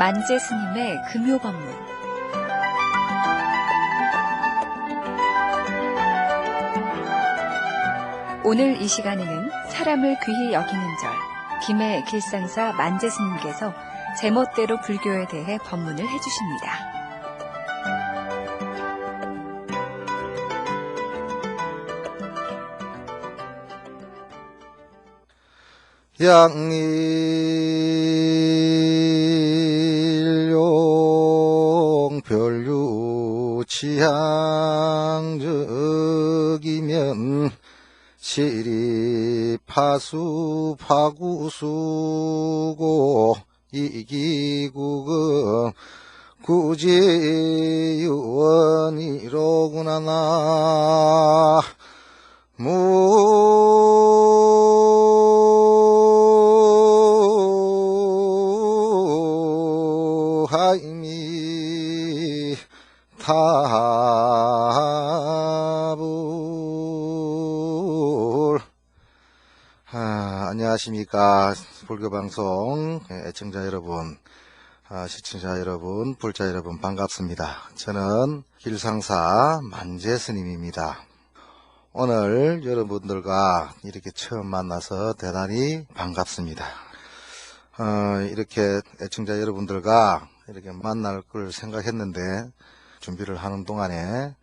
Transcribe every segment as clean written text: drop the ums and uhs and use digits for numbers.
만재 스님의 금요법문. 오늘 이 시간에는 사람을 귀히 여기는 절, 김해 길상사 만재 스님께서 제멋대로 불교에 대해 법문을 해주십니다. 양일용 별유 취향적이면 시리파수 파구수고 이기국은 구제유원이로구나 나 무하이미 타불. 안녕하십니까. 불교방송 애청자 여러분, 시청자 여러분, 불자 여러분 반갑습니다. 저는 길상사 만재 스님입니다. 오늘 여러분들과 이렇게 처음 만나서 대단히 반갑습니다. 이렇게 애청자 여러분들과 이렇게 만날 걸 생각했는데 준비를 하는 동안에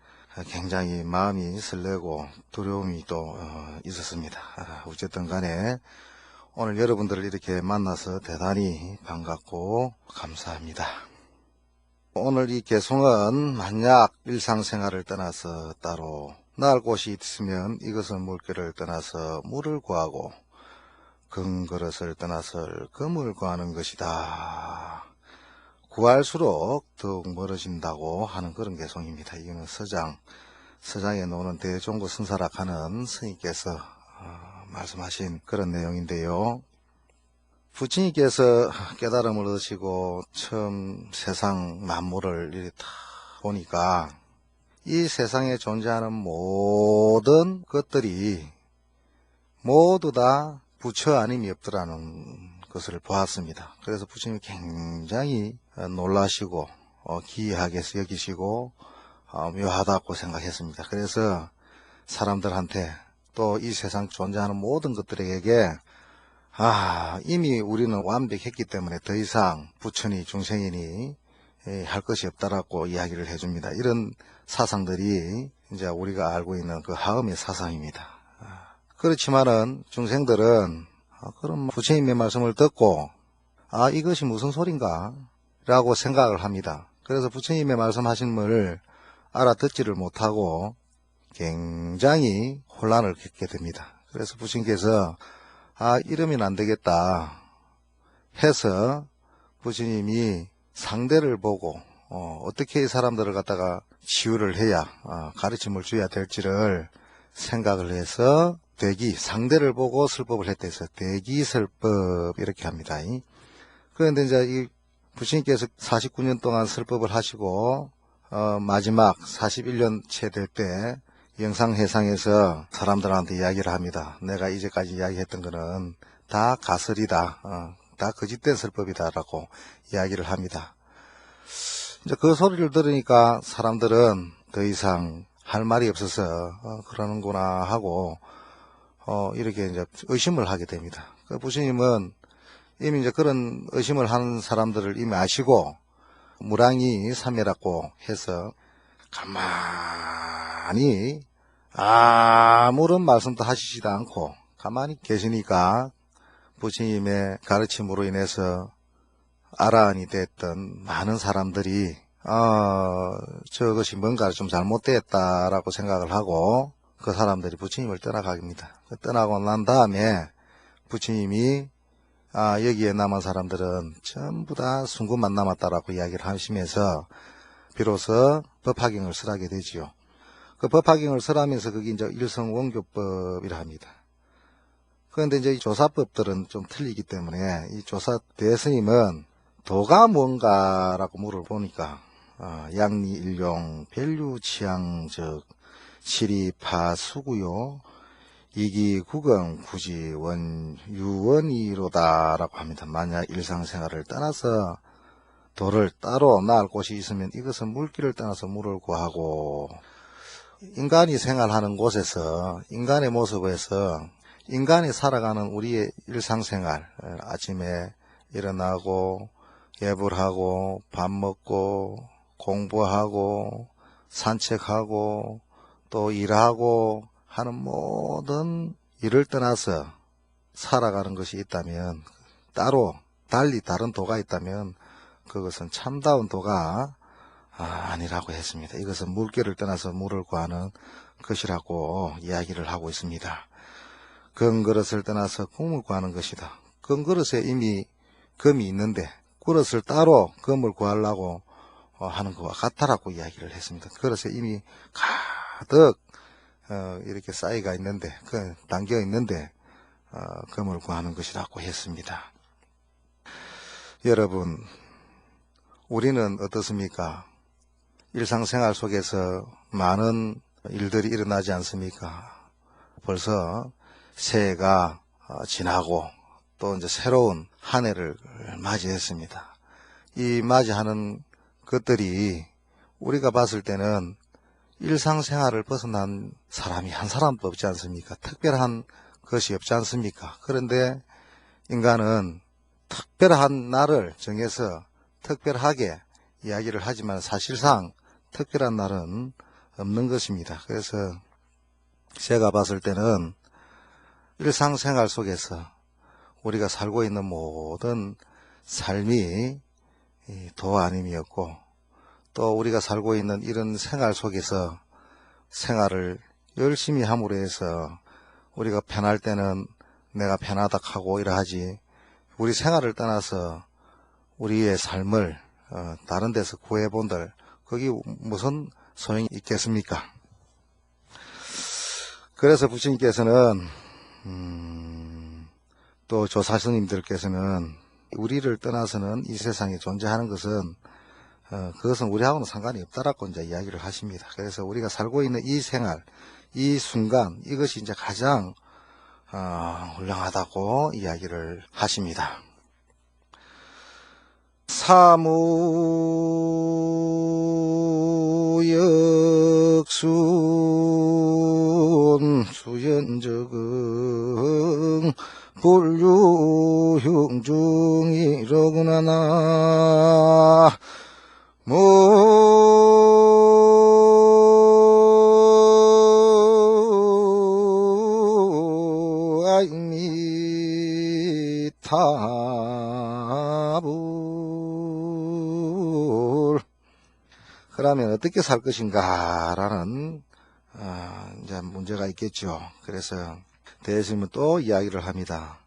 굉장히 마음이 설레고 두려움이 또 있었습니다. 어쨌든 간에 오늘 여러분들을 이렇게 만나서 대단히 반갑고 감사합니다. 오늘 이 개송은 만약 일상생활을 떠나서 따로 나을 곳이 있으면 이것은 물결을 떠나서 물을 구하고 금그릇을 떠나서 금을 구하는 것이다. 구할수록 더욱 멀어진다고 하는 그런 개송입니다. 이거는 서장에 나오는 대종구 선사락 하는 스님께서 말씀하신 그런 내용인데요. 부처님께서 깨달음을 얻으시고 처음 세상 만물을 이렇게 다 보니까 이 세상에 존재하는 모든 것들이 모두 다 부처 아님이 없더라는 것을 보았습니다. 그래서 부처님이 굉장히 놀라시고 기이하게 여기시고 묘하다고 생각했습니다. 그래서 사람들한테 또 이 세상 존재하는 모든 것들에게 이미 우리는 완벽했기 때문에 더 이상 부처니 중생이니 할 것이 없다라고 이야기를 해줍니다. 이런 사상들이 이제 우리가 알고 있는 그 하음의 사상입니다. 그렇지만은 중생들은 그럼 부처님의 말씀을 듣고 이것이 무슨 소린가 라고 생각을 합니다. 그래서 부처님의 말씀하신 걸 알아듣지를 못하고 굉장히 혼란을 겪게 됩니다. 그래서 부처님께서 이러면 안 되겠다 해서 부처님이 상대를 보고 어떻게 이 사람들을 갖다가 치유를 해야 가르침을 줘야 될지를 생각을 해서 상대를 보고 설법을 했다 해서 대기설법 이렇게 합니다. 그런데 이제 이 부처님께서 49년 동안 설법을 하시고 마지막 41년 채 될 때 영상회상에서 사람들한테 이야기를 합니다. 내가 이제까지 이야기했던 거는 다 가설이다. 다 거짓된 설법이다 라고 이야기를 합니다. 이제 그 소리를 들으니까 사람들은 더 이상 할 말이 없어서 그러는구나 하고 이렇게 이제 의심을 하게 됩니다. 그 부처님은 이미 이제 그런 의심을 하는 사람들을 이미 아시고 무량이 삼매라고 해서 가만히 아무런 말씀도 하시지도 않고 가만히 계시니까 부처님의 가르침으로 인해서 아라한이 됐던 많은 사람들이 저것이 뭔가 좀 잘못되었다라고 생각을 하고 그 사람들이 부처님을 떠나갑니다. 떠나고 난 다음에 부처님이 여기에 남은 사람들은 전부 다 순구만 남았다라고 이야기를 하시면서 비로소 법화경을 설하게 되지요. 그 법화경을 설하면서 그게 이제 일성원교법이라 합니다. 그런데 이제 이 조사법들은 좀 틀리기 때문에 이 조사 대스님은 도가 뭔가라고 물어보니까 양리일용 벨류치양적 시리파수구요 이기국은 굳이 유원이로다라고 합니다. 만약 일상생활을 떠나서 돌을 따로 놔을 곳이 있으면 이것은 물길을 떠나서 물을 구하고, 인간이 생활하는 곳에서, 인간의 모습에서 인간이 살아가는 우리의 일상생활, 아침에 일어나고 예불 하고 밥 먹고 공부하고 산책하고 또 일하고 하는 모든 일을 떠나서 살아가는 것이 있다면, 따로 달리 다른 도가 있다면 그것은 참다운 도가 아니라고 했습니다. 이것은 물길을 떠나서 물을 구하는 것이라고 이야기를 하고 있습니다. 금그릇을 떠나서 금을 구하는 것이다. 금그릇에 이미 금이 있는데 그릇을 따로 금을 구하려고 하는 것과 같다라고 이야기를 했습니다. 그릇에 이미 가득 이렇게 쌓이가 있는데, 담겨 있는데 금을 구하는 것이라고 했습니다. 여러분, 우리는 어떻습니까? 일상생활 속에서 많은 일들이 일어나지 않습니까? 벌써 새해가 지나고 또 이제 새로운 한 해를 맞이했습니다. 이 맞이하는 것들이 우리가 봤을 때는 일상생활을 벗어난 사람이 한 사람도 없지 않습니까? 특별한 것이 없지 않습니까? 그런데 인간은 특별한 날을 정해서 특별하게 이야기를 하지만 사실상 특별한 날은 없는 것입니다. 그래서 제가 봤을 때는 일상생활 속에서 우리가 살고 있는 모든 삶이 도 아님이었고, 또 우리가 살고 있는 이런 생활 속에서 생활을 열심히 함으로 해서 우리가 편할 때는 내가 편하다 하고 이러하지, 우리 생활을 떠나서 우리의 삶을 다른 데서 구해본들 거기 무슨 소용이 있겠습니까? 그래서 부처님께서는 또 조사스님들께서는 우리를 떠나서는 이 세상에 존재하는 것은 그것은 우리하고는 상관이 없다라고 이제 이야기를 하십니다. 그래서 우리가 살고 있는 이 생활, 이 순간, 이것이 이제 가장 훌륭하다고 이야기를 하십니다. 사무역순 수연적응 불유흉중이로구나 나 아이미타불. 그러면 어떻게 살 것인가 라는 이제 문제가 있겠죠. 그래서 대스님은 또 이야기를 합니다.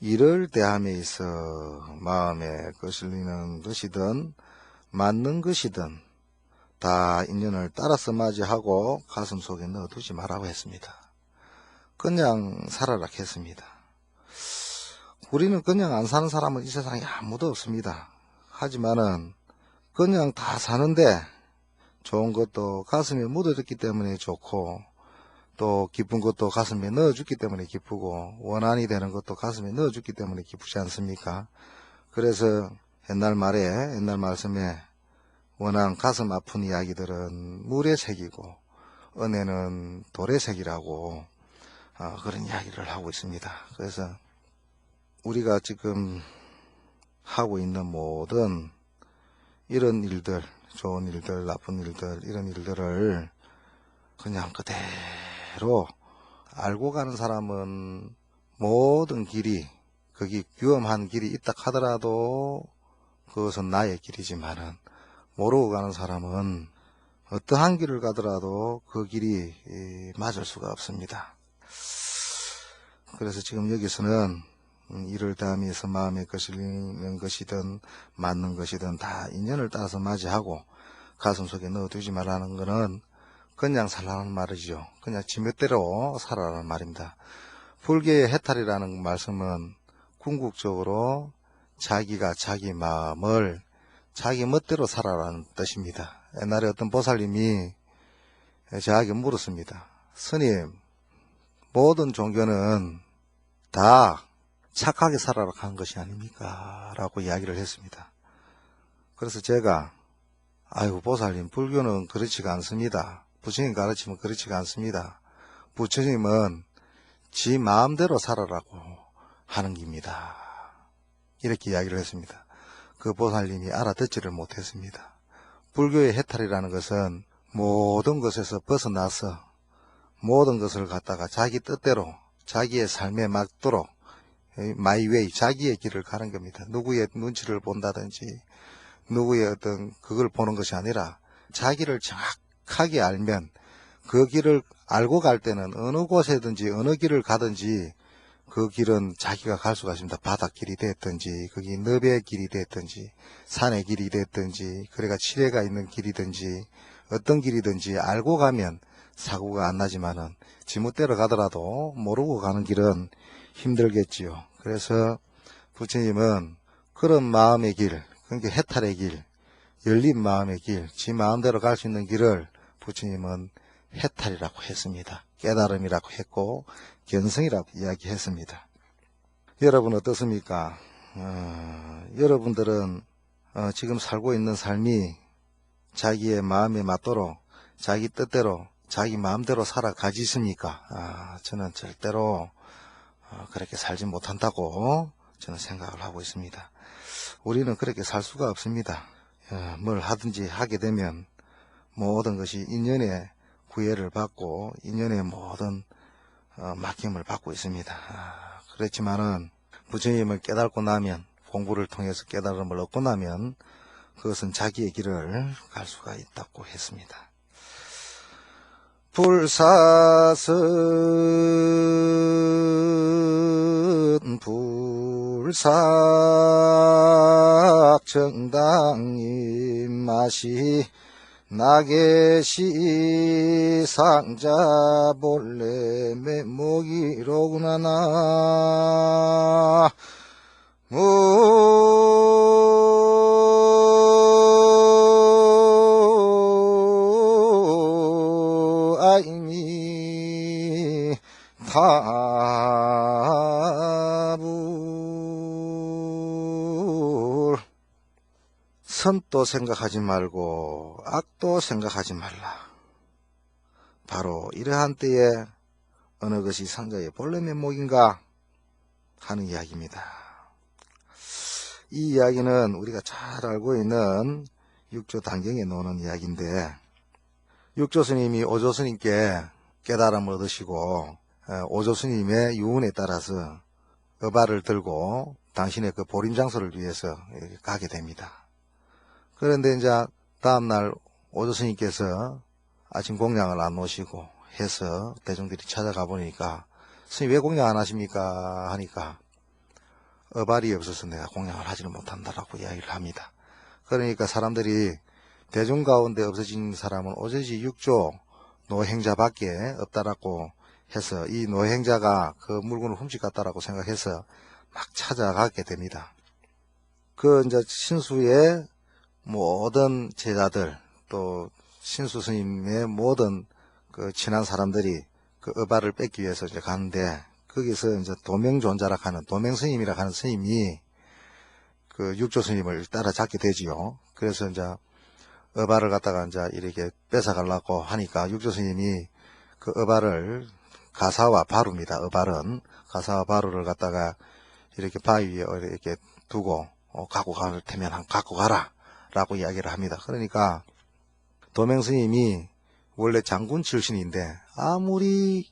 이를 대함에 있어 마음에 거슬리는 것이든 맞는 것이든 다 인연을 따라서 맞이하고 가슴 속에 넣어두지 말라고 했습니다. 그냥 살아라 했습니다. 우리는 그냥 안 사는 사람은 이 세상에 아무도 없습니다. 하지만은 그냥 다 사는데 좋은 것도 가슴에 묻어졌기 때문에 좋고, 또 기쁜 것도 가슴에 넣어줬기 때문에 기쁘고, 원한이 되는 것도 가슴에 넣어줬기 때문에 기쁘지 않습니까? 그래서 옛날 말씀에 원한 가슴 아픈 이야기들은 물의 색이고 은혜는 돌의 색이라고 그런 이야기를 하고 있습니다. 그래서 우리가 지금 하고 있는 모든 이런 일들, 좋은 일들, 나쁜 일들, 이런 일들을 그냥 그대로 알고 가는 사람은 모든 길이, 거기 위험한 길이 있다 하더라도 그것은 나의 길이지만은, 모르고 가는 사람은 어떠한 길을 가더라도 그 길이 맞을 수가 없습니다. 그래서 지금 여기서는 이를 다함에서 마음에 거슬리는 것이든 맞는 것이든 다 인연을 따라서 맞이하고 가슴 속에 넣어두지 말라는 것은 그냥 살라는 말이죠. 그냥 지멋대로 살아라는 말입니다. 불교의 해탈이라는 말씀은 궁극적으로 자기가 자기 마음을 자기 멋대로 살아라는 뜻입니다. 옛날에 어떤 보살님이 저에게 물었습니다. 스님, 모든 종교는 다 착하게 살아라 하는 것이 아닙니까? 라고 이야기를 했습니다. 그래서 제가 아이고 보살님, 불교는 그렇지가 않습니다. 부처님 가르치면 그렇지가 않습니다. 부처님은 지 마음대로 살아라고 하는 겁니다. 이렇게 이야기를 했습니다. 그 보살님이 알아듣지를 못했습니다. 불교의 해탈이라는 것은 모든 것에서 벗어나서 모든 것을 갖다가 자기 뜻대로 자기의 삶에 맞도록 마이웨이, 자기의 길을 가는 겁니다. 누구의 눈치를 본다든지 누구의 어떤 그걸 보는 것이 아니라 자기를 정확하게 알면 그 길을 알고 갈 때는 어느 곳에든지 어느 길을 가든지 그 길은 자기가 갈 수가 있습니다. 바닷길이 됐든지 거기 너베의 길이 됐든지 산의 길이 됐든지 그래가 칠해가 있는 길이든지 어떤 길이든지 알고 가면 사고가 안 나지만은 지멋대로 가더라도 모르고 가는 길은 힘들겠지요. 그래서 부처님은 그런 마음의 길, 그러니까 해탈의 길, 열린 마음의 길, 지 마음대로 갈 수 있는 길을 부처님은 해탈이라고 했습니다. 깨달음이라고 했고 견성이라고 이야기했습니다. 여러분 어떻습니까? 여러분들은 지금 살고 있는 삶이 자기의 마음에 맞도록 자기 뜻대로 자기 마음대로 살아가지십니까? 저는 절대로 그렇게 살지 못한다고 저는 생각을 하고 있습니다. 우리는 그렇게 살 수가 없습니다. 뭘 하든지 하게 되면 모든 것이 인연의 구애를 받고 인연의 모든 맡김을 받고 있습니다. 그렇지만은 부처님을 깨닫고 나면 공부를 통해서 깨달음을 얻고 나면 그것은 자기의 길을 갈 수가 있다고 했습니다. 불사선 불삭정당임 마시 나계시 상자 본래 매목이로구나 나 아이미 타불 선도 생각하지 말고 악도 생각하지 말라. 바로 이러한 때에 어느 것이 상자의 본래 면목인가 하는 이야기입니다. 이 이야기는 우리가 잘 알고 있는 육조 단경에 나오는 이야기인데 육조 스님이 오조 스님께 깨달음을 얻으시고 오조 스님의 유언에 따라서 어발을 들고 당신의 그 보림 장소를 위해서 가게 됩니다. 그런데 이제 다음날 오조 스님께서 아침 공양을 안 놓으시고 해서 대중들이 찾아가 보니까 스님 왜 공양 안 하십니까 하니까 어발이 없어서 내가 공양을 하지는 못한다라고 이야기를 합니다. 그러니까 사람들이 대중 가운데 없어진 사람은 오저지 육조 노행자밖에 없다라고 해서 이 노행자가 그 물건을 훔쳐갔다라고 생각해서 막 찾아가게 됩니다. 그 이제 신수의 모든 제자들 또 신수 스님의 모든 그 친한 사람들이 그 어발을 뺏기 위해서 이제 가는데 거기서 이제 도명존자라 하는 도명 스님이라 하는 스님이 그 육조 스님을 따라잡게 되지요. 그래서 이제 어발을 갖다가 이제 이렇게 뺏어가려고 하니까 육조 스님이 그 어발을 가사와 바루입니다. 어발은 가사와 바루를 갖다가 이렇게 바위 위에 이렇게 두고 갖고 갈 테면 갖고 가라 라고 이야기를 합니다. 그러니까 도명 스님이 원래 장군 출신인데 아무리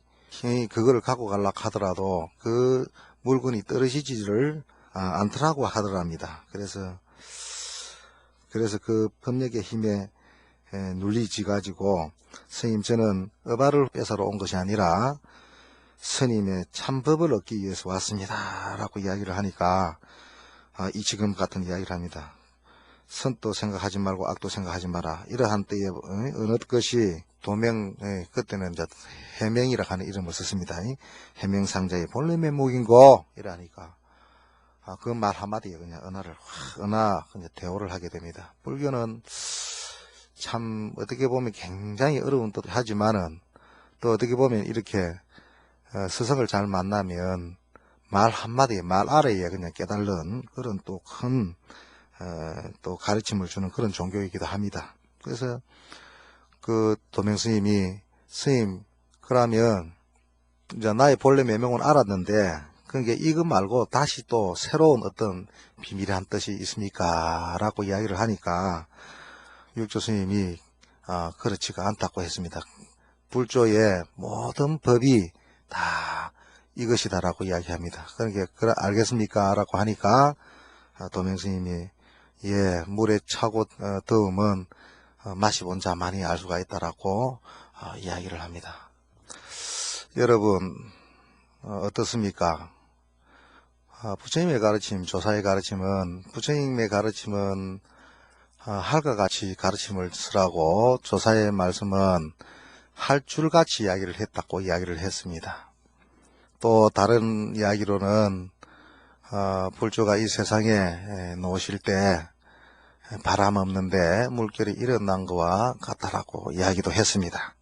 그거를 갖고 가려고 하더라도 그 물건이 떨어지지를 않더라고 하더랍니다. 그래서 그 법력의 힘에 눌리지 가지고 스님 저는 어발을 뺏으러 온 것이 아니라 스님의 참법을 얻기 위해서 왔습니다 라고 이야기를 하니까 이 지금 같은 이야기를 합니다. 선도 생각하지 말고 악도 생각하지 마라. 이러한 때에 어느 것이 도명, 그때는 이제 해명이라 하는 이름을 썼습니다. 해명상자의 본래 면목인고 이러니까 그 말 한마디에 그냥 그냥 대오를 하게 됩니다. 불교는 참 어떻게 보면 굉장히 어려운 뜻 하지만은 또 어떻게 보면 이렇게 스승을 잘 만나면 말 한마디에 말 아래에 그냥 깨달는 그런 또 큰 또 가르침을 주는 그런 종교이기도 합니다. 그래서 그 도명스님이 스님 그러면 이제 나의 본래 매명은 알았는데 그게 이거 말고 다시 또 새로운 어떤 비밀한 뜻이 있습니까? 라고 이야기를 하니까 육조 스님이 그렇지가 않다고 했습니다. 불조의 모든 법이 다 이것이다라고 이야기합니다. 그러니까 그래 알겠습니까? 라고 하니까 도명스님이 예 물에 차고 더우면 마시본 자만이 알 수가 있다라고 이야기를 합니다. 여러분 어떻습니까? 부처님의 가르침, 조사의 가르침은 부처님의 가르침은 할과 같이 가르침을 쓰라고 조사의 말씀은 할 줄같이 이야기를 했다고 이야기를 했습니다. 또 다른 이야기로는 불조가 이 세상에 놓으실 때 바람 없는데 물결이 일어난 것과 같다라고 이야기도 했습니다.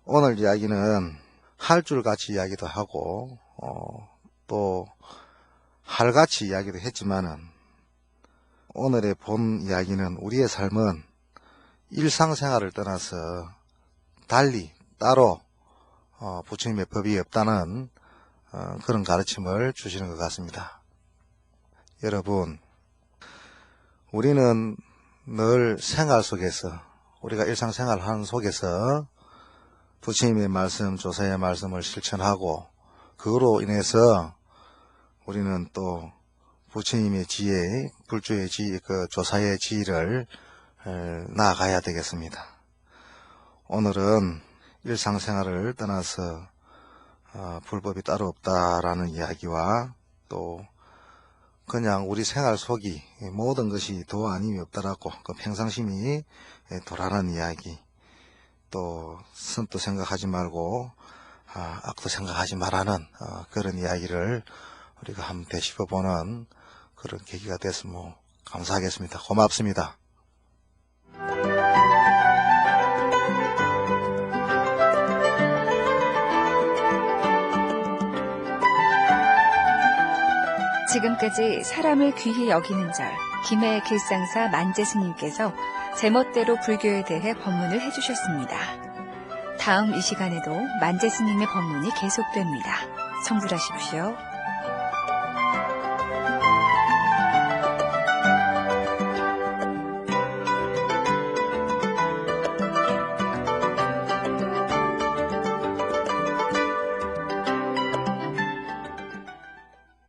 오늘 이야기는 할 줄같이 이야기도 하고 또 할같이 이야기도 했지만은 오늘의 본 이야기는 우리의 삶은 일상생활을 떠나서 달리 따로 부처님의 법이 없다는 그런 가르침을 주시는 것 같습니다. 여러분 우리는 늘 생활 속에서 우리가 일상생활 하는 속에서 부처님의 말씀, 조사의 말씀을 실천하고 그거로 인해서 우리는 또 부처님의 지혜, 불조의 지혜, 그 조사의 지혜를 나아가야 되겠습니다. 오늘은 일상생활을 떠나서 불법이 따로 없다라는 이야기와 또 그냥 우리 생활 속이 모든 것이 도 아님이 없다라고 그 평상심이 도라는 이야기, 또 선도 생각하지 말고 악도 생각하지 말라는 그런 이야기를 우리가 한번 되짚어보는 그런 계기가 됐으면 감사하겠습니다. 고맙습니다. 지금까지 사람을 귀히 여기는 절, 김해 길상사 만재스님께서 제멋대로 불교에 대해 법문을 해주셨습니다. 다음 이 시간에도 만재스님의 법문이 계속됩니다. 청불하십시오.